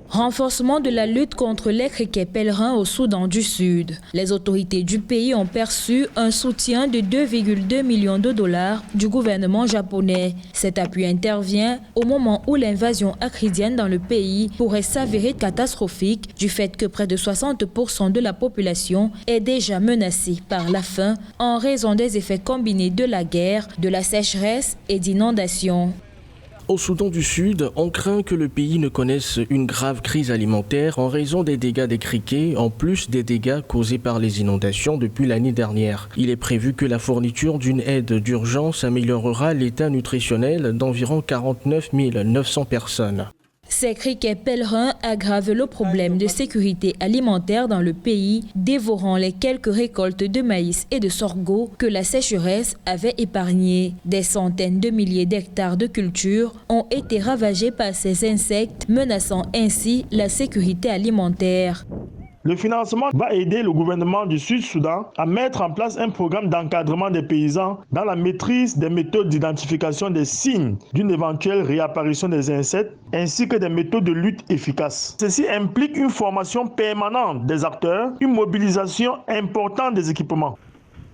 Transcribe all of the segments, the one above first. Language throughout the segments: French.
Renforcement de la lutte contre les criquets pèlerins au Soudan du Sud. Les autorités du pays ont perçu un soutien de 2,2 millions de dollars du gouvernement japonais. Cet appui intervient au moment où l'invasion acridienne dans le pays pourrait s'avérer catastrophique du fait que près de 60% de la population est déjà menacée par la faim en raison des effets combinés de la guerre, de la sécheresse et d'inondations. Au Soudan du Sud, on craint que le pays ne connaisse une grave crise alimentaire en raison des dégâts des criquets, en plus des dégâts causés par les inondations depuis l'année dernière. Il est prévu que la fourniture d'une aide d'urgence améliorera l'état nutritionnel d'environ 49 900 personnes. Ces criquets pèlerins aggravent le problème de sécurité alimentaire dans le pays, dévorant les quelques récoltes de maïs et de sorgho que la sécheresse avait épargnées. Des centaines de milliers d'hectares de cultures ont été ravagés par ces insectes, menaçant ainsi la sécurité alimentaire. Le financement va aider le gouvernement du Sud-Soudan à mettre en place un programme d'encadrement des paysans dans la maîtrise des méthodes d'identification des signes d'une éventuelle réapparition des insectes ainsi que des méthodes de lutte efficaces. Ceci implique une formation permanente des acteurs, une mobilisation importante des équipements.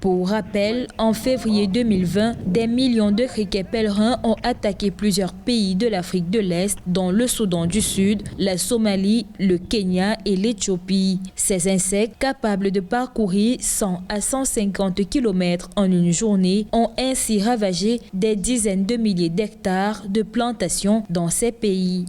Pour rappel, en février 2020, des millions de criquets pèlerins ont attaqué plusieurs pays de l'Afrique de l'Est, dont le Soudan du Sud, la Somalie, le Kenya et l'Éthiopie. Ces insectes, capables de parcourir 100 à 150 km en une journée, ont ainsi ravagé des dizaines de milliers d'hectares de plantations dans ces pays.